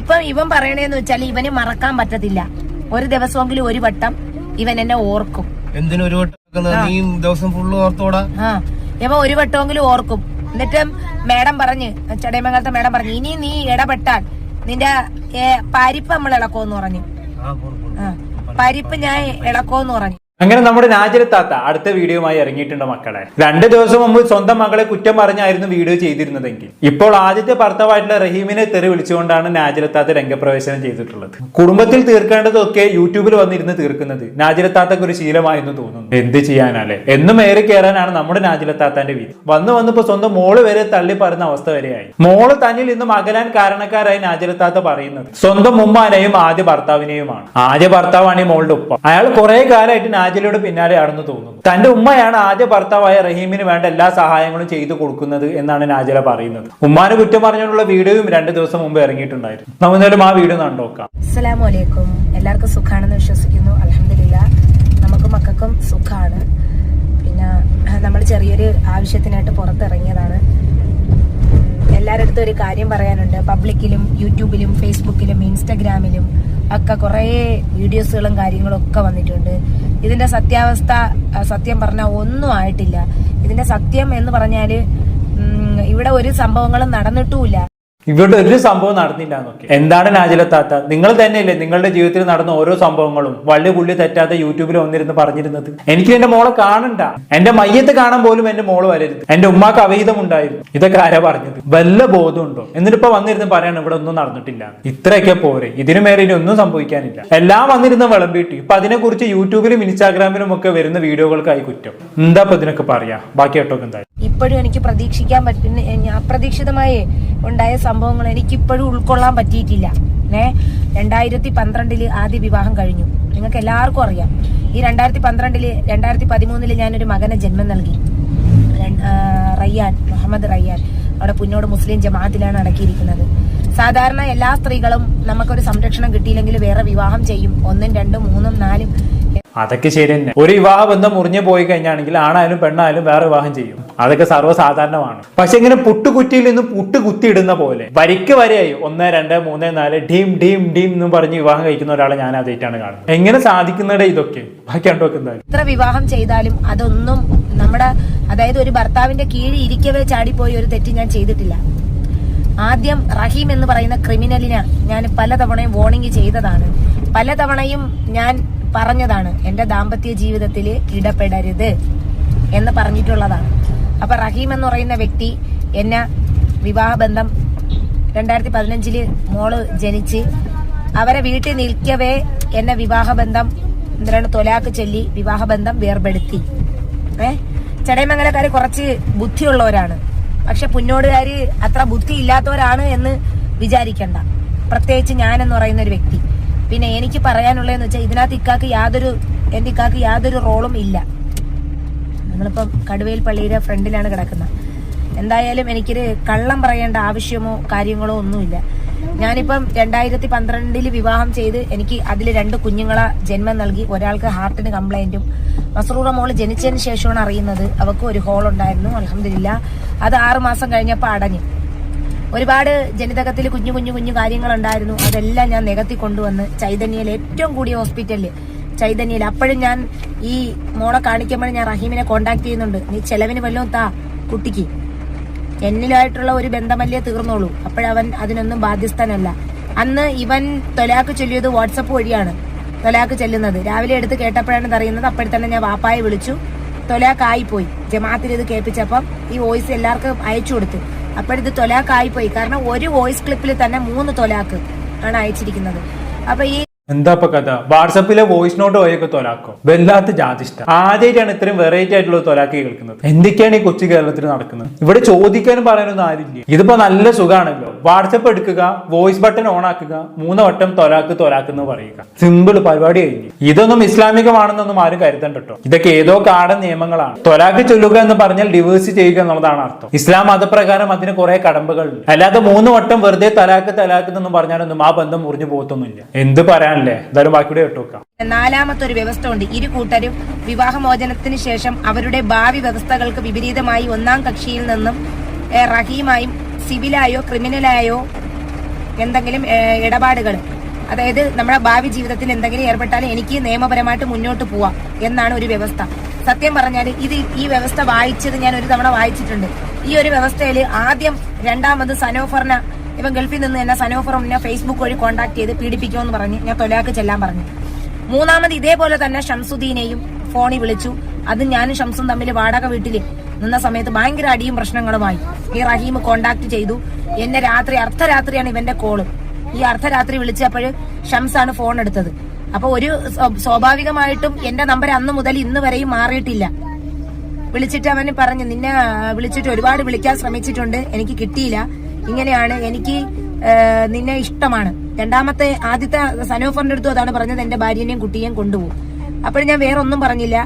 ഇപ്പം ഇവൻ പറയണേന്ന് വെച്ചാൽ ഇവന് മറക്കാൻ പറ്റത്തില്ല. ഒരു ദിവസമെങ്കിലും ഒരു വട്ടം ഇവൻ എന്നെ ഓർക്കും. എന്തിനൊരു വട്ടം നീ ദിവസം ഫുള്ള് ഓർത്തോടാ? ഇവൻ ഒരു വട്ടമെങ്കിലും ഓർക്കും. എന്നിട്ട് മേഡം പറഞ്ഞ്, ചടയമംഗലത്തെ മേഡം പറഞ്ഞു, ഇനി നീ ഇടപെട്ടാൽ നിന്റെ പരിപ്പ് നമ്മൾ ഇളക്കോന്ന് പറഞ്ഞു. പരിപ്പ് ഞാൻ ഇളക്കോന്ന് പറഞ്ഞു. അങ്ങനെ നമ്മുടെ നാജിലത്താത്ത അടുത്ത വീഡിയോയുമായി ഇറങ്ങിയിട്ടുണ്ട് മക്കളെ. 2 ദിവസം മുമ്പ് സ്വന്തം മകളെ കുറ്റം പറഞ്ഞായിരുന്നു വീഡിയോ ചെയ്തിരുന്നതെങ്കിൽ ഇപ്പോൾ ആദ്യത്തെ ഭർത്താവായിട്ടുള്ള റഹീമിനെ തെറി വിളിച്ചുകൊണ്ടാണ് നാജിലത്താത്ത രംഗപ്രവേശനം ചെയ്തിട്ടുള്ളത്. കുടുംബത്തിൽ തീർക്കേണ്ടതൊക്കെ യൂട്യൂബിൽ വന്നിരുന്ന് തീർക്കുന്നത് നാജിലത്താത്തക്ക് ഒരു ശീലമായിരുന്നു തോന്നുന്നു. എന്ത് ചെയ്യാനാലേ, എന്നും ഏറി കയറാനാണ് നമ്മുടെ നാജിലത്താത്താന്റെ വീട്. വന്നിപ്പോ സ്വന്തം മോള് വരെ തള്ളി പറയുന്ന അവസ്ഥ വരെയായി. മോള് തന്നിൽ നിന്നും അകലാൻ കാരണക്കാരായി നാജിലത്താത്ത പറയുന്നത് സ്വന്തം ഉമ്മാനെയും ആദ്യ ഭർത്താവിനെയുമാണ്. ആദ്യ ഭർത്താവാണ് ഈ മോളുടെ ഉപ്പ. അയാൾ കുറെ കാലമായിട്ട് നാജിലയുടെ പിന്നാലെയാണെന്ന് തോന്നുന്നു. തന്റെ ഉമ്മയാണ് ആദ്യ ഭർത്താവായ റഹീമിന് വേണ്ട എല്ലാ സഹായങ്ങളും ചെയ്തു കൊടുക്കുന്നത് എന്നാണ് നാജില പറയുന്നത്. ഉമ്മാനെ കുറ്റം പറഞ്ഞുകൊണ്ടുള്ള വീഡിയോയും 2 ദിവസം മുമ്പ് ഇറങ്ങിയിട്ടുണ്ടായിരുന്നു. നമുക്കെന്തായാലും ആ വീഡിയോ കണ്ടോക്കാം. അസ്സലാമു അലൈക്കും. എല്ലാവർക്കും സുഖാണെന്ന് വിശ്വസിക്കുന്നു. അൽഹംദുലില്ലാ, നമുക്ക് മക്കൾക്കും സുഖാണ്. പിന്നെ നമ്മൾ ചെറിയൊരു ആവശ്യത്തിനായിട്ട് പുറത്തിറങ്ങിയതാണ്. എല്ലാവരുടെ അടുത്തും ഒരു കാര്യം പറയാനുണ്ട്. പബ്ലിക്കിലും യൂട്യൂബിലും ഫേസ്ബുക്കിലും ഇൻസ്റ്റഗ്രാമിലും ഒക്കെ കുറേ വീഡിയോസുകളും കാര്യങ്ങളും ഒക്കെ വന്നിട്ടുണ്ട്. ഇതിന്റെ സത്യാവസ്ഥ സത്യം പറഞ്ഞാൽ ഒന്നും ആയിട്ടില്ല. ഇതിന്റെ സത്യം എന്ന് പറഞ്ഞാല് ഇവിടെ ഒരു സംഭവങ്ങളും നടന്നിട്ടുമില്ല. ഇവിടെ ഒരു സംഭവം നടന്നില്ല എന്നൊക്കെ. എന്താണ് നാജിലത്താത്ത, നിങ്ങൾ തന്നെയല്ലേ നിങ്ങളുടെ ജീവിതത്തിൽ നടന്ന ഓരോ സംഭവങ്ങളും വള്ളി പുള്ളി തെറ്റാതെ യൂട്യൂബിൽ വന്നിരുന്ന് പറഞ്ഞിരുന്നത്? എനിക്ക് എന്റെ മോളെ കാണണ്ട, എന്റെ മയ്യത്ത് കാണാൻ പോലും എന്റെ മോള് വരരുത്, എന്റെ ഉമ്മാക്ക് അവഹിതം ഉണ്ടായിരുന്നു, ഇതൊക്കെ ആരാ പറഞ്ഞത്? വല്ല ബോധമുണ്ടോ? എന്നിട്ടിപ്പോ വന്നിരുന്ന് പറയാണ് ഇവിടെ ഒന്നും നടന്നിട്ടില്ല. ഇത്രയൊക്കെ പോരെ, ഇതിനു മേലെ ഇനി ഒന്നും സംഭവിക്കാനില്ല. എല്ലാം വന്നിരുന്ന് വിളമ്പിയിട്ട് ഇപ്പൊ അതിനെക്കുറിച്ച് യൂട്യൂബിലും ഇൻസ്റ്റാഗ്രാമിലും ഒക്കെ വരുന്ന വീഡിയോകൾക്കായി കുറ്റം. എന്താ ഇപ്പൊ ഇതിനൊക്കെ പറയാ? ബാക്കി കേട്ടോക്കെ എന്തായാലും ഇപ്പോഴും എനിക്ക് പ്രതീക്ഷിക്കാൻ പറ്റുന്ന അപ്രതീക്ഷിതമായി ഉണ്ടായ സംഭവങ്ങൾ എനിക്കിപ്പോഴും ഉൾക്കൊള്ളാൻ പറ്റിയിട്ടില്ല. 2012 ആദ്യ വിവാഹം കഴിഞ്ഞു. നിങ്ങൾക്ക് എല്ലാവർക്കും അറിയാം. ഈ 2013 ഞാനൊരു മകനെ ജന്മം നൽകി. റയ്യാൻ, മുഹമ്മദ് റയ്യാൻ. അവിടെ പുന്നോട് മുസ്ലിം ജമാഅത്തിലാണ് അടക്കിയിരിക്കുന്നത്. സാധാരണ എല്ലാ സ്ത്രീകളും നമുക്കൊരു സംരക്ഷണം കിട്ടിയില്ലെങ്കിൽ വേറെ വിവാഹം ചെയ്യും. 1, 2, 3, 4. അതൊക്കെ ശരി തന്നെ. ഒരു വിവാഹ ബന്ധം മുറിഞ്ഞു പോയി കഴിഞ്ഞാണെങ്കിൽ ആണായാലും പെണ്ണായാലും വേറെ വിവാഹം ചെയ്യും. അതൊക്കെ സർവ്വസാധാരണമാണ്. പക്ഷെ ഇങ്ങനെ പുട്ടുകുറ്റിയിൽ നിന്ന് പുട്ട് കുത്തിയിടുന്ന പോലെ വരിക്ക് വരെയായി 1, 2, 3, 4 ഡീം ഡീം ഡീം എന്നും പറഞ്ഞ് വിവാഹം കഴിക്കുന്ന ഒരാളെ ഞാൻ ആദ്യമായിട്ടാണ് കാണുന്നത്. എങ്ങനെ സാധിക്കുന്നതേ ഇതൊക്കെ? ബാക്കി കണ്ടോക്കെ എന്തായാലും. എത്ര വിവാഹം ചെയ്താലും അതൊന്നും നമ്മുടെ, അതായത് ഒരു ഭർത്താവിന്റെ കീഴിൽ ഇരിക്കവേ ചാടിപ്പോയി ഒരു തെറ്റ് ഞാൻ ചെയ്തിട്ടില്ല. ആദ്യം റഹീം എന്ന് പറയുന്ന ക്രിമിനലിനെ ഞാൻ പലതവണയും വാർണിംഗ് ചെയ്തതാണ്. പലതവണയും ഞാൻ പറഞ്ഞതാണ് എന്റെ ദാമ്പത്യ ജീവിതത്തിൽ ഇടപെടരുത് എന്ന് പറഞ്ഞിട്ടുള്ളതാണ്. അപ്പൊ റഹീം എന്ന് പറയുന്ന വ്യക്തി എന്നെ വിവാഹബന്ധം 2015 മോള് ജനിച്ച് അവരെ വീട്ടിൽ നിൽക്കവേ എന്നെ വിവാഹബന്ധം തൊലാക്ക് ചൊല്ലി വിവാഹബന്ധം വേർപെടുത്തി. ചടയമംഗലക്കാര് കുറച്ച് ബുദ്ധിയുള്ളവരാണ്. പക്ഷെ പുന്നോടുകാര് അത്ര ബുദ്ധി ഇല്ലാത്തവരാണ് എന്ന് വിചാരിക്കണ്ട. പ്രത്യേകിച്ച് ഞാനെന്ന് പറയുന്ന ഒരു വ്യക്തി. പിന്നെ എനിക്ക് പറയാനുള്ളതെന്ന് വെച്ചാൽ ഇതിനകത്ത് എന്റെ ഇക്കാക്ക് യാതൊരു റോളും ഇല്ല. നമ്മളിപ്പം കടുവയിൽ പള്ളിയുടെ ഫ്രണ്ടിലാണ് കിടക്കുന്നത്. എന്തായാലും എനിക്കൊരു കള്ളം പറയേണ്ട ആവശ്യമോ കാര്യങ്ങളോ ഒന്നുമില്ല. ഞാനിപ്പം 2012 വിവാഹം ചെയ്ത് എനിക്ക് അതിൽ 2 കുഞ്ഞുങ്ങളെ ജന്മം നൽകി. ഒരാൾക്ക് ഹാർട്ടിന് കംപ്ലൈന്റും. മസ്റൂറ മോള് ജനിച്ചതിന് ശേഷമാണ് അറിയുന്നത് അവർക്ക് ഒരു ഹോൾ ഉണ്ടായിരുന്നു. അൽഹംദുലില്ലാ, അത് 6 മാസം കഴിഞ്ഞപ്പോൾ അടഞ്ഞു. ഒരുപാട് ജനിതകത്തിൽ കുഞ്ഞു കാര്യങ്ങളുണ്ടായിരുന്നു. അതെല്ലാം ഞാൻ നികത്തി കൊണ്ടുവന്ന് ചൈതന്യയിൽ, ഏറ്റവും കൂടിയ ഹോസ്പിറ്റലിൽ ചൈതന്യയിൽ. അപ്പോഴും ഞാൻ ഈ മോളെ കാണിക്കുമ്പോഴും ഞാൻ റഹീമിനെ കോണ്ടാക്ട് ചെയ്യുന്നുണ്ട്. നീ ചെലവിന് വല്ലതും താ കുട്ടിക്ക്, എന്നിലായിട്ടുള്ള ഒരു ബന്ധമല്ലേ തീർന്നോളൂ. അപ്പോഴവൻ അതിനൊന്നും ബാധ്യസ്ഥനല്ല. അന്ന് ഇവൻ തൊലാക്ക് ചൊല്ലിയത് വാട്സപ്പ് വഴിയാണ് തൊലാക്ക് ചെല്ലുന്നത്. രാവിലെ എടുത്ത് കേട്ടപ്പോഴാണ് അറിയുന്നത്. അപ്പോഴത്തന്നെ ഞാൻ വാപ്പായെ വിളിച്ചു. തൊലാക്കായിപ്പോയി. ജമാഅത്തിൽ ഇത് കേൾപ്പിച്ചപ്പം ഈ വോയിസ് എല്ലാവർക്കും അയച്ചു കൊടുത്തു. അപ്പോഴിത് തൊലാക്കായിപ്പോയി. കാരണം ഒരു വോയിസ് ക്ലിപ്പിൽ തന്നെ 3 തൊലാക്ക് ആണ് അയച്ചിരിക്കുന്നത്. അപ്പൊ ഈ എന്താ കഥ? വാട്സപ്പിലെ വോയിസ് നോട്ട് വഴിയൊക്കെ തൊലാക്കോ? വല്ലാത്ത ജാതിഷ്ട. ആദ്യമായിട്ടാണ് ഇത്രയും വെറൈറ്റി ആയിട്ടുള്ള തൊലാക്കി കേൾക്കുന്നത്. എന്തൊക്കെയാണ് ഈ കൊച്ചു കേരളത്തിൽ നടക്കുന്നത്? ഇവിടെ ചോദിക്കാനും പറയാനൊന്നും ആരില്ല. ഇതിപ്പോ നല്ല സുഖമാണല്ലോ. വാട്സപ്പ് എടുക്കുക, വോയിസ് ബട്ടൺ ഓൺ ആക്കുക, 3 വട്ടം തൊലാക്ക് എന്ന് പറയുക. സിമ്പിൾ പരിപാടി കഴിഞ്ഞു. ഇതൊന്നും ഇസ്ലാമികമാണെന്നൊന്നും ആരും കരുതണ്ട കേട്ടോ. ഇതൊക്കെ ഏതോ കാടൻ നിയമങ്ങളാണ്. തൊലാക്ക് ചൊല്ലുക എന്ന് പറഞ്ഞാൽ ഡിവേഴ്സ് ചെയ്യുക എന്നുള്ളതാണ് അർത്ഥം. ഇസ്ലാം മതപ്രകാരം അതിന് കുറെ കടമ്പകളുണ്ട്. അല്ലാതെ 3 വട്ടം വെറുതെ തലാക്ക് എന്നൊന്നും പറഞ്ഞാലൊന്നും ആ ബന്ധം മുറിഞ്ഞു പോകത്തൊന്നുമില്ല. എന്ത് പറയാൻ? നാലാമത്തെ ഒരു വ്യവസ്ഥ ഉണ്ട്. ഇരു കൂട്ടരും വിവാഹമോചനത്തിന് ശേഷം അവരുടെ ഭാവി വ്യവസ്ഥകൾക്ക് വിപരീതമായി ഒന്നാം കക്ഷിയിൽ നിന്നും റഹീമായും സിവിലായോ ക്രിമിനലായോ എന്തെങ്കിലും ഇടപാടുകൾ, അതായത് നമ്മുടെ ഭാവി ജീവിതത്തിൽ എന്തെങ്കിലും ഏർപ്പെട്ടാൽ എനിക്ക് നിയമപരമായിട്ട് മുന്നോട്ട് പോവാം എന്നാണ് ഒരു വ്യവസ്ഥ. സത്യം പറഞ്ഞാൽ ഈ വ്യവസ്ഥ വായിച്ചത് ഞാൻ ഒരു തവണ വായിച്ചിട്ടുണ്ട്. ഈ ഒരു വ്യവസ്ഥയിൽ ആദ്യം രണ്ടാമത് സനോഫറിനെ, ഇവൻ ഗൾഫിൽ നിന്ന് തന്നെ സനോഫറിനെ ഫേസ്ബുക്ക് വഴി കോൺടാക്ട് ചെയ്ത് പീഡിപ്പിക്കുമെന്ന് പറഞ്ഞ് ഞാൻ തൊലാക്ക് ചെല്ലാൻ പറഞ്ഞു. മൂന്നാമത് ഇതേപോലെ തന്നെ ഷംസുദ്ദീനെയും ഫോണിൽ വിളിച്ചു. അത് ഞാനും ഷംസും തമ്മിൽ വാടക വീട്ടിൽ നിന്ന സമയത്ത് ഭയങ്കര അടിയും പ്രശ്നങ്ങളുമായി. ഈ റഹീം കോണ്ടാക്ട് ചെയ്തു എന്നെ. അർദ്ധരാത്രിയാണ് ഇവന്റെ കോള്. ഈ അർദ്ധരാത്രി വിളിച്ചപ്പോൾ ഷംസാണ് ഫോൺ എടുത്തത്. അപ്പൊ ഒരു സ്വാഭാവികമായിട്ടും എന്റെ നമ്പർ അന്ന് മുതൽ ഇന്ന് വരെയും മാറിയിട്ടില്ല. വിളിച്ചിട്ട് അവന് പറഞ്ഞു, നിന്നെ വിളിച്ചിട്ട് ഒരുപാട് വിളിക്കാൻ ശ്രമിച്ചിട്ടുണ്ട്, എനിക്ക് കിട്ടിയില്ല, ഇങ്ങനെയാണ്, എനിക്ക് നിന്നെ ഇഷ്ടമാണ്. ആദ്യത്തെ സനോഫറിന്റെ അടുത്തും അതാണ് പറഞ്ഞത്, എന്റെ ഭാര്യനെയും കുട്ടിയെയും കൊണ്ടുപോകും. അപ്പോഴും ഞാൻ വേറെ ഒന്നും പറഞ്ഞില്ല.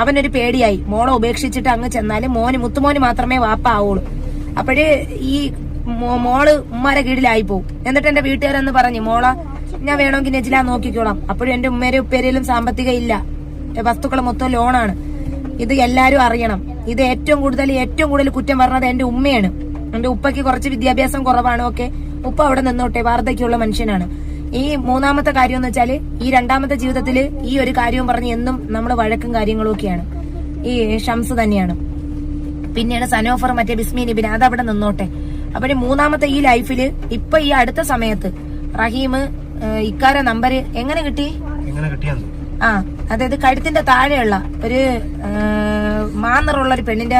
അവനൊരു പേടിയായി, മോളെ ഉപേക്ഷിച്ചിട്ട് അങ്ങ് ചെന്നാലും മുത്തുമോന് മാത്രമേ വാപ്പ ആവുള്ളൂ. അപ്പോഴ് ഈ മോള് ഉമ്മാരെ കീഴിലായി പോകും. എന്നിട്ട് എന്റെ വീട്ടുകാരെന്ന് പറഞ്ഞു, മോള ഞാൻ വേണമെങ്കിൽ നെജില നോക്കിക്കോളാം. അപ്പോഴും എന്റെ ഉമ്മേരെ ഉപ്പേരയിലും സാമ്പത്തികം ഇല്ല, വസ്തുക്കൾ മൊത്തം ലോണാണ്. ഇത് എല്ലാരും അറിയണം. ഇത് ഏറ്റവും കൂടുതൽ കുറ്റം പറഞ്ഞത് എന്റെ ഉമ്മയാണ്. എന്റെ ഉപ്പയ്ക്ക് കുറച്ച് വിദ്യാഭ്യാസം കുറവാണ്. ഓക്കെ, ഉപ്പ അവിടെ നിന്നോട്ടെ, വാർദ്ധക്യമുള്ള മനുഷ്യനാണ്. ഈ മൂന്നാമത്തെ കാര്യം എന്ന് വെച്ചാല്, ഈ രണ്ടാമത്തെ ജീവിതത്തില് ഈ ഒരു കാര്യവും പറഞ്ഞ് എന്നും നമ്മൾ വഴക്കും കാര്യങ്ങളും ഒക്കെയാണ്. ഈ ഷംസ് തന്നെയാണ്. പിന്നെയാണ് സനോഫർ, മറ്റേ ബിസ്മി നിബിൻ, അതവിടെ നിന്നോട്ടെ. അപ്പൊ മൂന്നാമത്തെ ഈ ലൈഫില് ഇപ്പൊ ഈ അടുത്ത സമയത്ത് റഹീം ഇക്കാരെ നമ്പർ എങ്ങനെ കിട്ടി? അതായത് കഴുത്തിന്റെ താഴെയുള്ള ഒരു മാന്നറുള്ള ഒരു പെണ്ണിന്റെ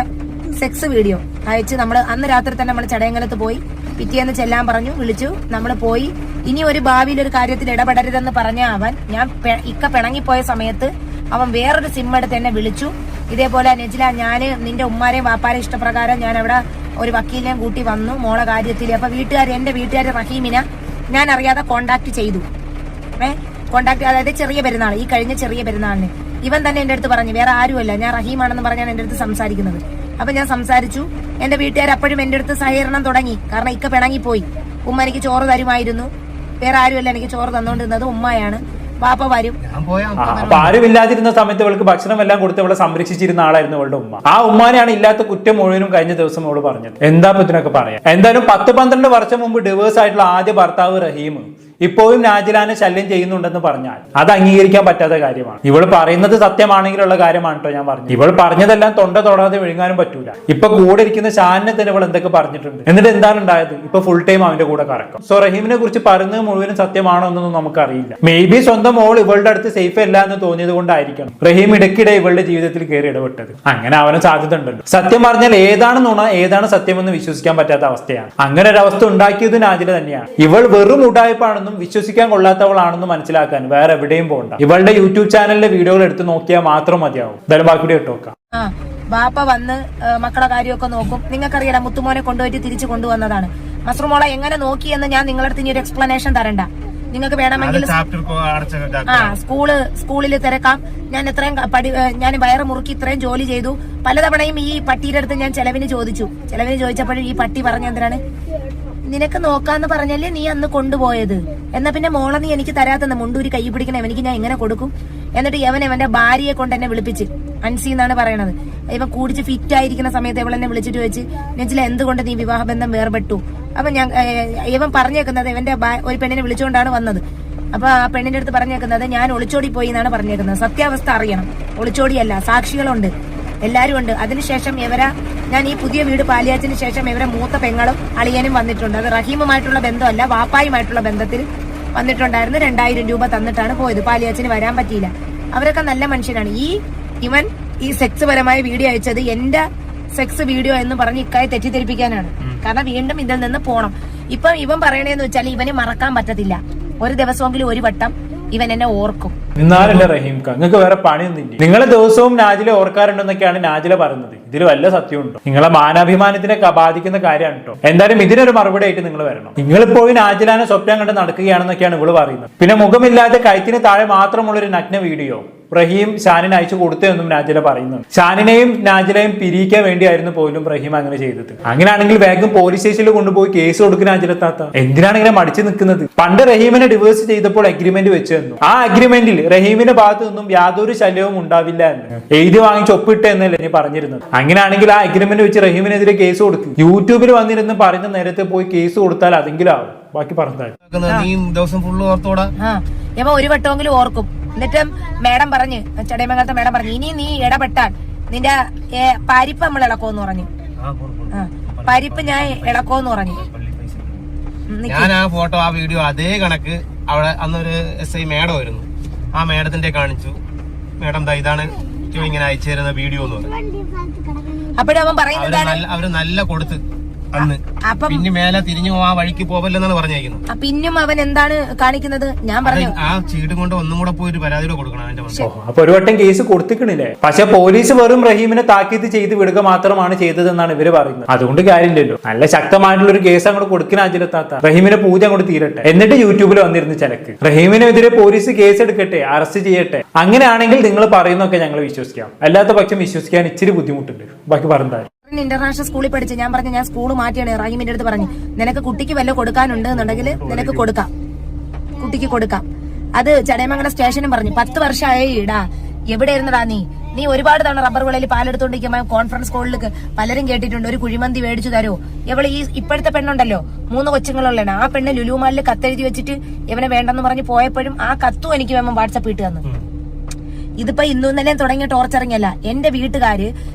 സെക്സ് വീഡിയോ അയച്ച് അന്ന് രാത്രി തന്നെ നമ്മൾ ചടയങ്കലത്ത് പോയി. പിറ്റേന്ന് ചെല്ലാൻ പറഞ്ഞു, വിളിച്ചു, നമ്മൾ പോയി. ഇനി ഒരു ഭാവിയിൽ ഒരു കാര്യത്തിൽ ഇടപെടരുതെന്ന് പറഞ്ഞ അവൻ, ഞാൻ ഇക്ക പിണങ്ങിപ്പോയ സമയത്ത് അവൻ വേറൊരു സിം എടുത്ത് എന്നെ വിളിച്ചു. ഇതേപോലെ നെജില, ഞാന് നിന്റെ ഉമ്മാരെയും വാപ്പാരെയും ഇഷ്ടപ്രകാരം ഞാൻ അവിടെ ഒരു വക്കീലിനെയും കൂട്ടി വന്നു മോളെ കാര്യത്തിൽ. അപ്പൊ എന്റെ വീട്ടുകാർ റഹീമിനെ ഞാൻ അറിയാതെ കോണ്ടാക്ട് ചെയ്തു. കോണ്ടാക്ട്, അതായത് ചെറിയ പെരുന്നാൾ, ഈ കഴിഞ്ഞ ചെറിയ പെരുന്നാളിന് ഇവൻ തന്നെ എന്റെ അടുത്ത് പറഞ്ഞു, വേറെ ആരുമല്ല, ഞാൻ റഹീമാണെന്ന് പറഞ്ഞാണ് എന്റെ അടുത്ത് സംസാരിക്കുന്നത്. അപ്പൊ ഞാൻ സംസാരിച്ചു. എന്റെ വീട്ടുകാർ അപ്പോഴും എന്റെ അടുത്ത് സഹകരണം തുടങ്ങി. കാരണം ഇക്ക പിണങ്ങിപ്പോയി. ഉമ്മ എനിക്ക് ചോറ് തരുമായിരുന്നു, വേറെ ആരുമല്ല എനിക്ക് ചോറ് തന്നുകൊണ്ടിരുന്നത്, ഉമ്മയാണ്. പാപ്പ വരും. അപ്പൊ ആരുമില്ലാതിരുന്ന സമയത്ത് അവൾക്ക് ഭക്ഷണം എല്ലാം കൊടുത്ത് അവളെ സംരക്ഷിച്ചിരുന്ന ആളായിരുന്നു അവളുടെ ഉമ്മ. ആ ഉമ്മാനെയാണ് ഇല്ലാത്ത കുറ്റം മുഴുവനും കഴിഞ്ഞ ദിവസം അവള് പറഞ്ഞത്. എന്താ ഇതിനൊക്കെ പറയാം. എന്തായാലും 10-12 വർഷം മുമ്പ് ഡിവേഴ്സ് ആയിട്ടുള്ള ആദ്യ ഭർത്താവ് റഹീം ഇപ്പോഴും നാജിലാനെ ശല്യം ചെയ്യുന്നുണ്ടെന്ന് പറഞ്ഞാൽ അത് അംഗീകരിക്കാൻ പറ്റാത്ത കാര്യമാണ്. ഇവള് പറയുന്നത് സത്യമാണെങ്കിലുള്ള കാര്യമാണ് കേട്ടോ ഞാൻ പറഞ്ഞത്. ഇവൾ പറഞ്ഞതെല്ലാം തൊണ്ട തൊടാതെ വിഴുങ്ങാനും പറ്റൂല. ഇപ്പൊ കൂടെ ഇരിക്കുന്ന ഷാനിനെ തന്നെ ഇവൾ എന്തൊക്കെ പറഞ്ഞിട്ടുണ്ട്. എന്നിട്ട് എന്താണ് ഉണ്ടായത്? ഇപ്പൊ ഫുൾ ടൈം അവന്റെ കൂടെ കറക്കും. സോ റഹീമിനെ കുറിച്ച് പറയുന്നത് മുഴുവനും സത്യമാണോ എന്നൊന്നും നമുക്കറിയില്ല. മേ ബി സ്വന്തം മോൾ ഇവളുടെ അടുത്ത് സേഫ് അല്ല എന്ന് തോന്നിയത് കൊണ്ടായിരിക്കണം റഹീം ഇടയ്ക്കിടെ ഇവളുടെ ജീവിതത്തിൽ കയറി ഇടപെട്ടത്. അങ്ങനെ അവന് സാധ്യത ഉണ്ടല്ലോ. സത്യം പറഞ്ഞാൽ ഏതാണ് നുണ ഏതാണ് സത്യമെന്ന് വിശ്വസിക്കാൻ പറ്റാത്ത അവസ്ഥയാണ്. അങ്ങനെ ഒരു അവസ്ഥ ഉണ്ടാക്കിയത് നാജില തന്നെയാണ്. ഇവൾ വെറും ഉടായ്പാണെന്നും വിശ്വസിക്കാൻ കൊള്ളാത്തവളാണെന്ന് മനസ്സിലാക്കാൻ വേറെ എവിടെയും പോകണ്ട. ഇവളുടെ യൂട്യൂബ് ചാനലിലെ വീഡിയോകൾ എടുത്ത് നോക്കിയാൽ മാത്രം മതിയാവും. എന്തായാലും ബാക്കി വീഡിയോ ഇട്ടോക്കാം. ബാപ്പ വന്ന് മക്കളെ കാര്യമൊക്കെ നോക്കും. നിങ്ങൾക്കറിയാം, മുത്തുമോനെ കൊണ്ടുപോയിട്ട് തിരിച്ചു കൊണ്ടുവന്നതാണ്. മസ്റുമോളെ എങ്ങനെ നോക്കിയെന്ന് ഞാൻ നിങ്ങളുടെ അടുത്ത് ഇനി ഒരു എക്സ്പ്ലനേഷൻ തരണ്ട. നിങ്ങൾക്ക് വേണമെങ്കിൽ സ്കൂളിൽ തിരക്കാം. ഞാൻ വയറ് മുറുക്കി ഇത്രയും ജോലി ചെയ്തു. പലതവണയും ഈ പട്ടിയുടെ അടുത്ത് ഞാൻ ചെലവിന് ചോദിച്ചപ്പോഴും ഈ പട്ടി പറഞ്ഞെന്തിനാണ്, നിനക്ക് നോക്കാന്ന് പറഞ്ഞല്ലേ നീ അന്ന് കൊണ്ടുപോയത്, എന്നാ പിന്നെ മോളെ നീ എനിക്ക് തരാത്ത മുണ്ടൂരി കൈ പിടിക്കണ എനിക്ക് ഞാൻ എങ്ങനെ കൊടുക്കും? എന്നിട്ട് ഇവന്റെ ഭാര്യയെ കൊണ്ട് എന്നെ വിളിപ്പിച്ച്, അൻസി എന്നാണ് പറയണത്, ഇവൻ കൂടിച്ച് ഫിറ്റ് ആയിരിക്കുന്ന സമയത്ത് ഇവളെന്നെ വിളിച്ചിട്ട് ചോദിച്ച്, നെജില എന്തുകൊണ്ട് നീ വിവാഹബന്ധം വേർപെട്ടു? അപ്പൊ ഇവൻ പറഞ്ഞേക്കുന്നത് ഇവന്റെ ഒരു പെണ്ണിനെ വിളിച്ചുകൊണ്ടാണ് വന്നത്. അപ്പൊ ആ പെണ്ണിന്റെ അടുത്ത് പറഞ്ഞേക്കുന്നത് ഞാൻ ഒളിച്ചോടി പോയി എന്നാണ് പറഞ്ഞേക്കുന്നത്. സത്യാവസ്ഥ അറിയണം, ഒളിച്ചോടിയല്ല, സാക്ഷികളുണ്ട്, എല്ലാരും ഉണ്ട്. അതിനുശേഷം ഞാൻ ഈ പുതിയ വീട് പാലിയാച്ചതിന് ശേഷം ഇവരെ മൂത്ത പെങ്ങളും അളിയനും വന്നിട്ടുണ്ട്. അത് റഹീമുമായിട്ടുള്ള ബന്ധമല്ല, വാപ്പായുമായിട്ടുള്ള ബന്ധത്തിൽ വന്നിട്ടുണ്ടായിരുന്നു. 2000 രൂപ തന്നിട്ടാണ് പോയത്. പാലിയാച്ചിന് വരാൻ പറ്റിയില്ല. അവരൊക്കെ നല്ല മനുഷ്യരാണ്. ഇവൻ ഈ സെക്സ് പരമായ വീഡിയോ അയച്ചത് എന്റെ സെക്സ് വീഡിയോ എന്ന് പറഞ്ഞ് ഇക്കായി തെറ്റിദ്ധരിപ്പിക്കാനാണ്. കാരണം വീണ്ടും ഇതിൽ നിന്ന് പോണം. ഇപ്പം ഇവൻ പറയണേന്ന് വെച്ചാൽ ഇവന് മറക്കാൻ പറ്റത്തില്ല. ഒരു ദിവസമെങ്കിലും ഒരു വട്ടം ഇവൻ എന്നെ ഓർക്കും. എന്നാലല്ലേ റഹീം ഖാൻ, നിങ്ങൾക്ക് വേറെ പണിയൊന്നുമില്ല. നിങ്ങളെ ദിവസവും നാജില ഓർക്കാറുണ്ടെന്നൊക്കെയാണ് നാജില പറയുന്നത്. ഇതിൽ വല്ല സത്യമുണ്ടോ? നിങ്ങളെ മാനാഭിമാനത്തിനെ ബാധിക്കുന്ന കാര്യമാണ് കേട്ടോ. എന്തായാലും ഇതിനൊരു മറുപടി ആയിട്ട് നിങ്ങൾ വരണം. നിങ്ങളിപ്പോഴും നാജിലാനെ സ്വപ്നം കണ്ട് നടക്കുകയാണെന്നൊക്കെയാണ് ഇവള് പറയുന്നത്. പിന്നെ മുഖമില്ലാതെ കഴുത്തിന് താഴെ മാത്രമുള്ളൊരു നഗ്ന വീഡിയോ റഹീം ഷാനിന് അയച്ചു കൊടുത്തതെന്നും നാജില പറയുന്നുണ്ട്. ഷാനിനെയും നാജിലയും പിരിയിക്കാൻ വേണ്ടിയായിരുന്നു പോലും റഹീം അങ്ങനെ ചെയ്തത്. അങ്ങനെയാണെങ്കിൽ വേഗം പോലീസ് സ്റ്റേഷനിൽ കൊണ്ടുപോയി കേസ് കൊടുക്കുന്ന നാജില താത്ത. എന്തിനാണ് ഇങ്ങനെ മടിച്ചു നിൽക്കുന്നത്? പണ്ട് റഹീമിനെ ഡിവേഴ്സ് ചെയ്തപ്പോൾ അഗ്രിമെന്റ് വെച്ചു തന്നു. ആ അഗ്രിമെന്റിൽ റഹീമിന്റെ ഭാഗത്തു നിന്നും യാതൊരു ശല്യവും ഉണ്ടാവില്ല എന്ന് എഴുതി വാങ്ങിച്ച് ഒപ്പിട്ട് എന്നല്ലേ നീ പറഞ്ഞിരുന്നത്. അങ്ങനെയാണെങ്കിൽ ആ അഗ്രിമെന്റ് വെച്ച് റഹീമിനെതിരെ കേസ് കൊടുക്കും. യൂട്യൂബിൽ വന്നിരുന്ന് പറയുന്ന നേരത്തെ പോയി കേസ് കൊടുത്താൽ അതെങ്കിലും ആവും. ബാക്കി പറഞ്ഞാൽ നീ ദിവസം ഫുള്ള് ഓർത്തോടാ. ഇവ ഒരു വട്ടമെങ്കിലും ഓർക്കും. എന്നിട്ടും മേഡം പറഞ്ഞ് ചടയമംഗലത്തെ മേഡം പറഞ്ഞു, ഇനി നീ ഇടപെട്ടാൽ നിന്റെ പരിപ്പ് നമ്മൾ ഇളക്കോന്ന് പറഞ്ഞു. പരിപ്പ് ഞാൻ ഇളക്കോന്ന് പറഞ്ഞു. ഞാൻ ആ ഫോട്ടോ ആ വീഡിയോ അതേ കണക്ക് അവിടെ അന്നൊരു SI മേഡം ആയിരുന്നു. ആ മേഡത്തിന്റെ കാണിച്ചു. മേഡം ഇതാണ് ഇങ്ങനെ അയച്ചു തരുന്ന വീഡിയോ എന്ന് പറഞ്ഞു. അപ്പോഴവൻ പറയുന്നത് അവര് നല്ല കൊടുത്ത് അന്ന് പിന്നെ മേലെ തിരിഞ്ഞു ആ വഴിക്ക് പോവല്ലെന്നാണ് പറഞ്ഞേക്കുന്നത്. പിന്നും അവൻ എന്താണ് കാണിക്കുന്നത്? ഞാൻ പറഞ്ഞു ആ ചീട്ടും കൊണ്ട് ഒന്നും കൂടെ പോയി ഒരു പരാതി കൊടുക്കണം അവന്റെ. അപ്പൊ ഒരു വട്ടം കേസ് കൊടുത്തിക്കണില്ലേ? പക്ഷെ പോലീസ് വെറും റഹീമിനെ താക്കീത് ചെയ്ത് വിടുക മാത്രമാണ് ചെയ്തതെന്നാണ് ഇവര് പറയുന്നത്. അതുകൊണ്ട് കാര്യമില്ലല്ലോ. നല്ല ശക്തമായിട്ടുള്ള ഒരു കേസ് അങ്ങോട്ട് കൊടുക്കുന്ന അജിലത്താത്ത റഹീമിനെ പൂജ അങ്ങോട്ട് തീരട്ടെ. എന്നിട്ട് യൂട്യൂബിൽ വന്നിരുന്ന ചിലക്ക് റഹീമിനെതിരെ പോലീസ് കേസ് എടുക്കട്ടെ, അറസ്റ്റ് ചെയ്യട്ടെ. അങ്ങനെയാണെങ്കിൽ നിങ്ങൾ പറയുന്നൊക്കെ ഞങ്ങൾ വിശ്വസിക്കാം. അല്ലാത്ത പക്ഷം വിശ്വസിക്കാൻ ഇച്ചിരി ബുദ്ധിമുട്ടുണ്ട്. ബാക്കി പറഞ്ഞാൽ ഇന്റർനാഷണൽ സ്കൂളിൽ പഠിച്ച് ഞാൻ പറഞ്ഞു ഞാൻ സ്കൂൾ മാറ്റിയാണ്. റഹീമിന്റെ അടുത്ത് പറഞ്ഞു, നിനക്ക് കുട്ടിക്ക് വല്ല കൊടുക്കാനുണ്ട് എന്നുണ്ടെങ്കിൽ നിനക്ക് കൊടുക്കാം, കുട്ടിക്ക് കൊടുക്കാം. അത് ചടയമംഗലം സ്റ്റേഷനും പറഞ്ഞു 10 വർഷമായി ഇടാ. എവിടെ ഇരുന്നടാ നീ ഒരുപാട് തവണ റബ്ബർ വിളയിൽ പാലെടുത്തോണ്ടിരിക്കുമ്പോൾ കോൺഫറൻസ് കോളിൽ പലരും കേട്ടിട്ടുണ്ട്, ഒരു കുഴിമന്തി മേടിച്ചു തരോ. ഇവള് ഈ ഇപ്പോഴത്തെ പെണ്ണുണ്ടല്ലോ 3 കൊച്ചുങ്ങളുള്ളതാണ്. ആ പെണ്ണ് ലുലുമാലിൽ കത്തെഴുതി വെച്ചിട്ട് ഇവനെ വേണ്ടെന്ന് പറഞ്ഞ് പോയപ്പോഴും ആ കത്തും എനിക്ക് വേണം വാട്സപ്പ് ഇട്ട് തന്നു. ഇതിപ്പോ ഇന്നലെ തുടങ്ങിയ ടോർച്ചറിങ്ങല്ല. എന്റെ വീട്ടുകാര്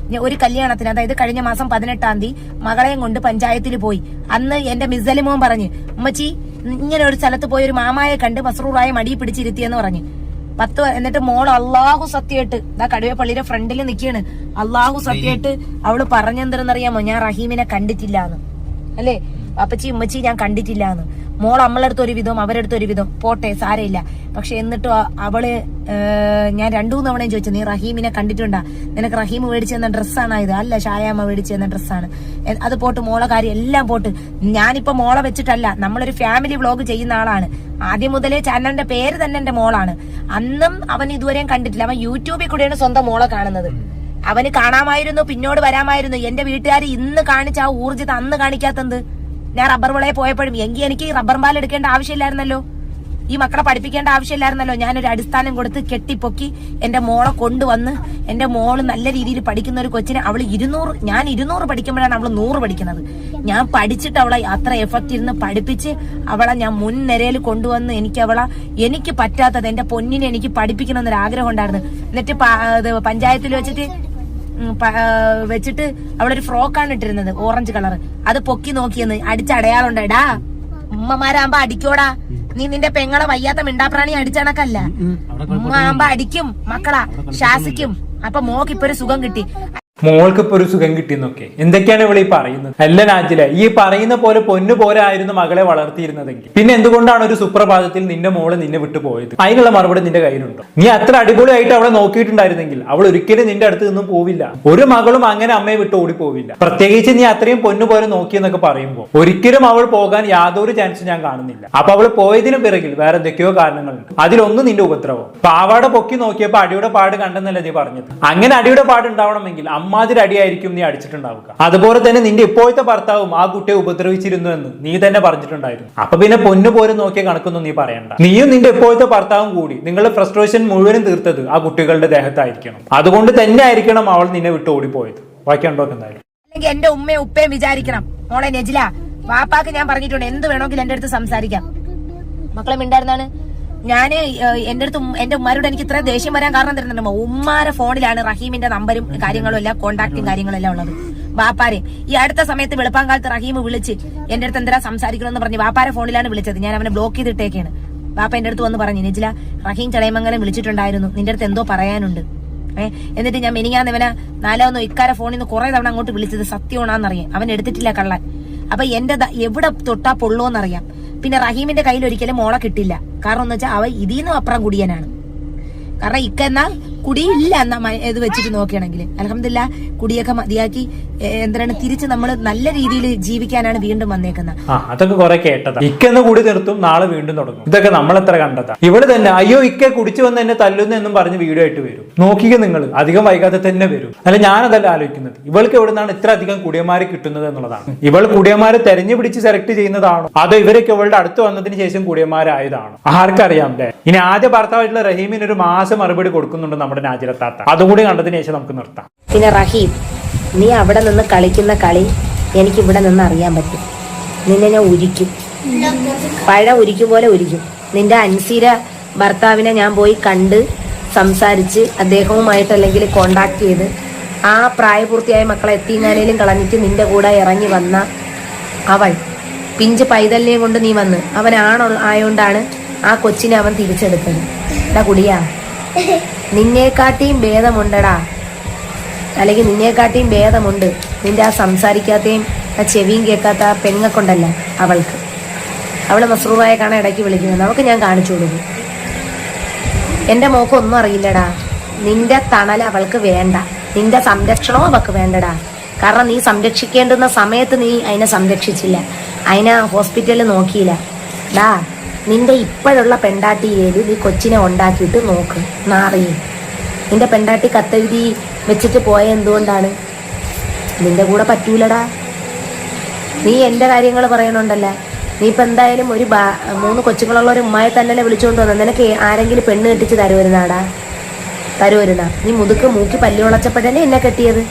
ഒരു കല്യാണത്തിന്, അതായത് കഴിഞ്ഞ മാസം 18-ാം തീയതി മകളെയും കൊണ്ട് പഞ്ചായത്തിൽ പോയി. അന്ന് എന്റെ മിസലിമോൻ പറഞ്ഞ്, ഉമ്മച്ചി ഇങ്ങനെ ഒരു സ്ഥലത്ത് പോയി ഒരു മാമായെ കണ്ട് മസ്റൂറായ മടി പിടിച്ചിരുത്തിയെന്ന് പറഞ്ഞു. എന്നിട്ട് മോൾ അള്ളാഹു സത്യമായിട്ട് കടുവപ്പള്ളിയുടെ ഫ്രണ്ടിൽ നിൽക്കുകയാണ്. അള്ളാഹു സത്യമായിട്ട് അവള് പറഞ്ഞെന്തെന്നറിയാമോ? ഞാൻ റഹീമിനെ കണ്ടിട്ടില്ലാന്ന്. അല്ലേ അപ്പച്ചി ഉമ്മച്ചി ഞാൻ കണ്ടിട്ടില്ലാന്ന്. മോൾ നമ്മളെടുത്ത് ഒരു വിധം അവരെടുത്ത് ഒരു വിധം, പോട്ടെ സാരയില്ല. പക്ഷെ എന്നിട്ടും അവള് ഞാൻ 2-3 തവണയും ചോദിച്ചു, നീ റഹീമിനെ കണ്ടിട്ടുണ്ടാ? നിനക്ക് റഹീം മേടിച്ചു തന്ന ഡ്രസ്സാണ് ഇത്? അല്ല, ഷായാമ്മ മേടിച്ചു തന്ന ഡ്രസ്സാണ്. അത് പോട്ട്, മോളെ കാര്യം എല്ലാം പോട്ട്. ഞാനിപ്പോ മോളെ വെച്ചിട്ടല്ല, നമ്മളൊരു ഫാമിലി വ്ളോഗ് ചെയ്യുന്ന ആളാണ്. ആദ്യം മുതലേ ചാനലിന്റെ പേര് തന്നെ എന്റെ മോളാണ്. അന്നും അവൻ ഇതുവരെയും കണ്ടിട്ടില്ല. അവൻ യൂട്യൂബിൽ കൂടെയാണ് സ്വന്തം മോളെ കാണുന്നത്. അവന് കാണാമായിരുന്നു, പിന്നോട് വരാമായിരുന്നു. എന്റെ വീട്ടുകാർ ഇന്ന് കാണിച്ച ആ ഊർജിത അന്ന് കാണിക്കാത്തത്. ഞാൻ റബ്ബർ വിളയെ പോയപ്പോഴും എങ്കിൽ എനിക്ക് റബ്ബർ പാൽ എടുക്കേണ്ട ആവശ്യമില്ലായിരുന്നല്ലോ, ഈ മക്കളെ പഠിപ്പിക്കേണ്ട ആവശ്യമില്ലായിരുന്നല്ലോ. ഞാനൊരു അടിസ്ഥാനം കൊടുത്ത് കെട്ടിപ്പൊക്കി എന്റെ മോളെ കൊണ്ടുവന്ന്, എന്റെ മോള് നല്ല രീതിയിൽ പഠിക്കുന്ന ഒരു കൊച്ചിനെ, അവള് 200, ഞാൻ 200 പഠിക്കുമ്പോഴാണ് അവള് 100 പഠിക്കുന്നത്. ഞാൻ പഠിച്ചിട്ട് അവളെ അത്ര എഫക്റ്റ് ഇരുന്ന് പഠിപ്പിച്ച് അവളെ ഞാൻ മുൻനിരയിൽ കൊണ്ടുവന്ന് എനിക്ക് പറ്റാത്തത് എന്റെ പൊന്നിനെ എനിക്ക് പഠിപ്പിക്കണം എന്നൊരു ആഗ്രഹം ഉണ്ടായിരുന്നു. എന്നിട്ട് പഞ്ചായത്തിൽ വെച്ചിട്ട് അവളൊരു ഫ്രോക്കാണ് ഇട്ടിരുന്നത്, ഓറഞ്ച് കളർ. അത് പൊക്കി നോക്കിയെന്ന് അടിച്ചടയാളുണ്ട്. എടാ ഉമ്മമാരാകുമ്പോ അടിക്കോടാ, നീ നിന്റെ പെങ്ങളെ വയ്യാത്ത മിണ്ടാപ്രാണി അടിച്ചണക്കല്ല. ഉമ്മ ആകുമ്പോ അടിക്കും, മക്കളാ ശാസിക്കും. അപ്പൊ മോക്ക് ഇപ്പൊ ഒരു സുഖം കിട്ടി. മോൾക്ക് ഇപ്പൊ ഒരു സുഖം കിട്ടിയെന്നൊക്കെ എന്തൊക്കെയാണ് ഇവിടെ ഈ പറയുന്നത്? അല്ല നാജില, ഈ പറയുന്ന പോലെ പൊന്നു പോലെ ആയിരുന്നു മകളെ വളർത്തിയിരുന്നതെങ്കിൽ പിന്നെ എന്തുകൊണ്ടാണ് ഒരു സുപ്രഭാതത്തിൽ നിന്റെ മോള് നിന്നെ വിട്ടു പോയത്? അതിനുള്ള മറുപടി നിന്റെ കയ്യിലുണ്ടോ? നീ അത്ര അടിപൊളിയായിട്ട് അവളെ നോക്കിയിട്ടുണ്ടായിരുന്നെങ്കിൽ അവൾ ഒരിക്കലും നിന്റെ അടുത്ത് നിന്നും പോവില്ല. ഒരു മകളും അങ്ങനെ അമ്മയെ വിട്ട് ഓടിപ്പോവില്ല. പ്രത്യേകിച്ച് നീ അത്രയും പൊന്നു പോലെ നോക്കിയെന്നൊക്കെ പറയുമ്പോൾ ഒരിക്കലും അവൾ പോകാൻ യാതൊരു ചാൻസും ഞാൻ കാണുന്നില്ല. അപ്പൊ അവൾ പോയതിനു പിറകിൽ വേറെ എന്തൊക്കെയോ കാരണങ്ങളുണ്ട്. അതിലൊന്നും നിന്റെ ഉപദ്രവം. പാവാട പൊക്കി നോക്കിയപ്പോ അടിയുടെ പാട് കണ്ടെന്നല്ല നീ പറഞ്ഞത്. അങ്ങനെ അടിയുടെ പാട് ഉണ്ടാവണമെങ്കിൽ അമ്മാതിരി അടിയായിരിക്കും നീ അടിച്ചിട്ടുണ്ടാവുക. അതുപോലെ തന്നെ നിന്റെ ഇപ്പോഴത്തെ ഭർത്താവും ആ കുട്ടിയെ ഉപദ്രവിച്ചിരുന്നു എന്ന് നീ തന്നെ പറഞ്ഞിട്ടുണ്ടായിരുന്നു. അപ്പൊ പിന്നെ പൊന്നു പോലും നോക്കിയ കണക്കൊന്നും നീ പറയണ്ട. നീയും നിന്റെ ഇപ്പോഴത്തെ ഭർത്താവും കൂടി നിങ്ങളുടെ ഫ്രസ്ട്രേഷൻ മുഴുവനും തീർത്തത് ആ കുട്ടികളുടെ ദേഹത്തായിരിക്കണം. അതുകൊണ്ട് തന്നെ ആയിരിക്കണം അവൾ നിന്നെ വിട്ട് ഓടിപ്പോയത്. ബാക്കിയുണ്ടോ എന്തായാലും? അല്ലെങ്കിൽ എന്റെ ഉമ്മയും ഉപ്പയും വിചാരിക്കണം, മോളെ നെജില, വാപ്പാക്ക് ഞാൻ പറഞ്ഞിട്ടുണ്ട് എന്ത് വേണമെങ്കിലും എന്റെ അടുത്ത് സംസാരിക്കാം. മക്കളെ മിണ്ടായിരുന്നാണ്. ഞാന് എന്റെ അടുത്ത് എന്റെ ഉമ്മാരോട് എനിക്ക് ഇത്ര ദേഷ്യം വരാൻ കാരണം തരുന്നുണ്ടോ? ഉമ്മാരെ ഫോണിലാണ് റഹീമിന്റെ നമ്പരും കാര്യങ്ങളും എല്ലാം, കോണ്ടാക്ടും കാര്യങ്ങളും എല്ലാം ഉള്ളത്. വാപ്പാരെ ഈ അടുത്ത സമയത്ത് വെളുപ്പാങ്കാലത്ത് റഹീം വിളിച്ച് എന്റെ അടുത്ത് എന്തിനാ സംസാരിക്കണമെന്ന് പറഞ്ഞ് വാപ്പാരെ ഫോണിലാണ് വിളിച്ചത്. ഞാൻ അവനെ ബ്ലോക്ക് ചെയ്തിട്ടേക്കാണ്. വാപ്പ എന്റെ അടുത്ത് വന്ന് പറഞ്ഞു, നെജില റഹീം ചടയമംഗലം വിളിച്ചിട്ടുണ്ടായിരുന്നു, നിന്റെ അടുത്ത് എന്തോ പറയാനുണ്ട്. എന്നിട്ട് ഞാൻ മെനിങ്ങാന്നവനെ 4 ഇക്കാരെ ഫോണിൽ നിന്ന് കുറെ തവണ അങ്ങോട്ട് വിളിച്ചത് സത്യമാണെന്നറിയാം. അവൻ എടുത്തിട്ടില്ല കള്ളൻ. അപ്പൊ എന്റെ എവിടെ തൊട്ടാ പൊള്ളോന്നറിയാം. പിന്നെ റഹീമിന്റെ കയ്യിൽ ഒരിക്കലും മോളെ കിട്ടില്ല. കാരണം എന്ന് വെച്ചാൽ അവ ഇതിന്നും അപ്പുറം കുടിയനാണ്. കാരണം ഇക്ക എന്നാൽ കുടിയില്ല എന്നാ ഇത് വെച്ചിട്ട് നോക്കുകയാണെങ്കിൽ. അൽഹംദുലില്ലാ കുടിയൊക്കെ മതിയാക്കി എന്താണ് തിരിച്ച് നമ്മൾ നല്ല രീതിയിൽ ജീവിക്കാനാണ് വീണ്ടും വന്നേക്കുന്നത്. അതൊക്കെ കുറെ കേട്ടതാ. ഇക്കെന്ന് കൂടി നിർത്തും, നാളെ വീണ്ടും തുടങ്ങും. ഇതൊക്കെ നമ്മളെത്ര കണ്ടതാ. ഇവള് തന്നെ അയ്യോ ഇക്കെ കുടിച്ചു വന്ന് എന്നെ തല്ലുന്നു എന്നും പറഞ്ഞ് വീഡിയോ ആയിട്ട് വരും. നോക്കിക്കുക നിങ്ങൾ, അധികം വൈകാതെ തന്നെ വരും. അല്ല ഞാനതല്ല ആലോചിക്കുന്നത്, ഇവൾക്ക് എവിടെ നിന്നാണ് ഇത്ര അധികം കുടിയന്മാരെ കിട്ടുന്നത് എന്നുള്ളതാണ്. ഇവൾ കുടിയന്മാരെ തെരഞ്ഞു പിടിച്ച് സെലക്ട് ചെയ്യുന്നതാണോ അതോ ഇവരൊക്കെ ഇവളുടെ അടുത്ത് വന്നതിന് ശേഷം കുടിയന്മാരായതാണോ? ആർക്കറിയാം അല്ലേ. ഇനി ആദ്യ ഭർത്താവായിട്ടുള്ള റഹീമിന് ഒരു മാസം മറുപടി കൊടുക്കുന്നുണ്ട് നമ്മുടെ നാജില താത്ത. അതുകൂടി കണ്ടതിന് ശേഷം നമുക്ക് നിർത്താം. പിന്നെ റഹീം, നീ അവിടെ നിന്ന് കളിക്കുന്ന കളി എനിക്ക് ഇവിടെ നിന്ന് അറിയാൻ പറ്റും. നിന്നെ ഞാൻ ഉരിക്കും, പഴ ഉരിക്കും പോലെ ഉരിക്കും. നിന്റെ അൻസീര ഭർത്താവിനെ ഞാൻ പോയി കണ്ട് സംസാരിച്ച് അദ്ദേഹവുമായിട്ട് അല്ലെങ്കിൽ കോണ്ടാക്ട് ചെയ്ത് ആ പ്രായപൂർത്തിയായ മക്കളെ എത്തിങ്ങാനേലും കളഞ്ഞിട്ട് നിന്റെ കൂടെ ഇറങ്ങി വന്ന അവൾ പിഞ്ച് പൈതലിനെയും കൊണ്ട് നീ വന്ന് ആയോണ്ടാണ് ആ കൊച്ചിനെ അവൻ തിരിച്ചെടുത്തത്. എടാ കുടിയാ, നിന്നെക്കാട്ടിയും ഭേദമുണ്ടടാ, അല്ലെങ്കിൽ നിന്നെക്കാട്ടിയും ഭേദമുണ്ട് നിന്റെ ആ സംസാരിക്കാത്തയും ആ ചെവിയും കേൾക്കാത്ത ആ പെങ്ങക്കൊണ്ടല്ല അവൾക്ക്. അവള് മസ്റൂറായ കാണാൻ ഇടയ്ക്ക് വിളിക്കുന്നത് നമുക്ക് ഞാൻ കാണിച്ചു കൊടുക്കും. എൻ്റെ മോക്കൊന്നും അറിയില്ലടാ. നിന്റെ തണൽ അവൾക്ക് വേണ്ട, നിന്റെ സംരക്ഷണവും അവൾക്ക് വേണ്ടടാ. കാരണം നീ സംരക്ഷിക്കേണ്ടുന്ന സമയത്ത് നീ അതിനെ സംരക്ഷിച്ചില്ല, അതിനെ ഹോസ്പിറ്റലിൽ നോക്കിയില്ല. ഡാ, നിന്റെ ഇപ്പോഴുള്ള പെണ്ടാട്ടിയേല് നീ കൊച്ചിനെ ഉണ്ടാക്കിയിട്ട് നോക്ക്. നാറിയും നിന്റെ പെണ്ടാട്ടി കത്തെഴുതി വെച്ചിട്ട് പോയ എന്തുകൊണ്ടാണ്? നിന്റെ കൂടെ പറ്റൂലടാ. നീ എൻ്റെ കാര്യങ്ങൾ പറയണുണ്ടല്ലോ. നീ ഇപ്പം എന്തായാലും ഒരു 3 കൊച്ചുങ്ങളുള്ള ഒരു ഉമ്മയെ തന്നെ വിളിച്ചുകൊണ്ട് വന്നു. നിനക്ക് ആരെങ്കിലും പെണ്ണ് കെട്ടിച്ച് തരുവരുന്നാടാ? തരുവരുന്ന? നീ മുതുക്ക് മൂക്കി പല്ലി ഉളച്ചപ്പോഴല്ലേ എന്നെ കെട്ടിയത്.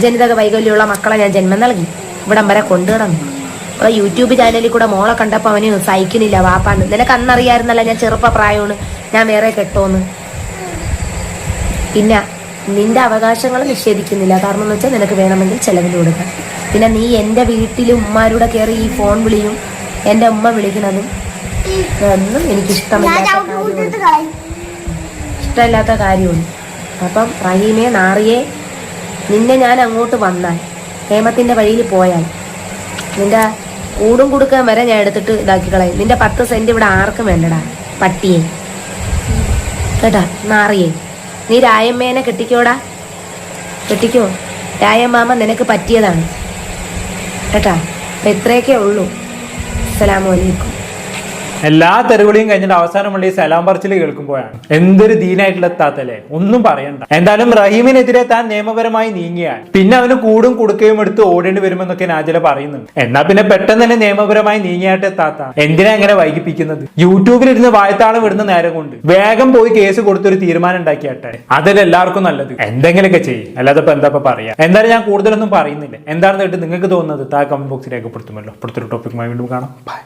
ജനിതക വൈകല്യമുള്ള മക്കളെ ഞാൻ ജന്മം നൽകി, ഇവിടം വരെ കൊണ്ടുകിടന്നു. അപ്പോൾ യൂട്യൂബ് ചാനലിൽ കൂടെ മോളെ കണ്ടപ്പോൾ അവന് സഹിക്കുന്നില്ല വാപ്പാന്ന്. നിനക്ക് അന്നറിയായിരുന്നല്ല ഞാൻ ചെറുപ്പ പ്രായമാണ്, ഞാൻ വേറെ കെട്ടോന്ന്. പിന്നെ നിന്റെ അവകാശങ്ങൾ നിഷേധിക്കുന്നില്ല. കാരണം എന്ന് വെച്ചാൽ നിനക്ക് വേണമെങ്കിൽ ചെലവിന് കൊടുക്കാം. പിന്നെ നീ എൻ്റെ വീട്ടിൽ ഉമ്മാരുടെ കയറി ഈ ഫോൺ വിളിയും എൻ്റെ ഉമ്മ വിളിക്കുന്നതും ഒന്നും ഇഷ്ടമില്ലാത്ത കാര്യമാണ്. അപ്പം റഹീമേ, നാറിയെ, നിന്നെ ഞാൻ അങ്ങോട്ട് വന്നാൽ ഹേമത്തിൻ്റെ വഴിയിൽ പോയാൽ നിന്റെ കൂടും കൊടുക്കാൻ വരെ ഞാൻ എടുത്തിട്ട് ഇതാക്കി കളയും. നിന്റെ 10 സെന്റ് ഇവിടെ ആർക്കും വേണ്ടടാ, പട്ടിയെ കേട്ടാ. നാറിയെ, നീ രായമ്മേനെ കെട്ടിക്കോടാ, കെട്ടിക്കോ. രായമ്മാമ നിനക്ക് പറ്റിയതാണ് കേട്ടാ. എത്രയൊക്കെ ഉള്ളൂ. അസ്സലാമു അലൈക്കും. എല്ലാ തെരുവിളിയും കഴിഞ്ഞിട്ട് അവസാനം ഈ സലാം പറച്ചിൽ കേൾക്കുമ്പോഴാണ് എന്തൊരു ദീനായിട്ടുള്ള എത്താത്തല്ലേ, ഒന്നും പറയണ്ട. എന്തായാലും റഹീമിനെതിരെ താൻ നിയമപരമായി നീങ്ങിയാൽ പിന്നെ അവന് കൂടും കൊടുക്കുകയും എടുത്ത് ഓടേണ്ടി വരുമെന്നൊക്കെ നാജില പറയുന്നുണ്ട്. എന്നാ പിന്നെ പെട്ടെന്ന് തന്നെ നിയമപരമായി നീങ്ങിയായിട്ട് എത്താത്ത എന്തിനാ എങ്ങനെ വൈകിപ്പിക്കുന്നത്? യൂട്യൂബിലിരുന്ന് വായത്താളം വിടുന്ന നേരം കൊണ്ട് വേഗം പോയി കേസ് കൊടുത്തൊരു തീരുമാനം ഉണ്ടാക്കിയാട്ടെ. അതല്ല എല്ലാവർക്കും നല്ലത്. എന്തെങ്കിലുമൊക്കെ ചെയ്യും, അല്ലാതെ ഇപ്പൊ എന്താ പറയാ. എന്തായാലും ഞാൻ കൂടുതലൊന്നും പറയുന്നില്ല. എന്താണെന്ന് കേട്ട് നിങ്ങൾക്ക് തോന്നുന്നത് താ കമന്റ് ബോക്സിൽ രേഖപ്പെടുത്തുമല്ലോ. അടുത്തൊരു ടോപ്പിക്കുമായി വീണ്ടും കാണാം. ബൈ.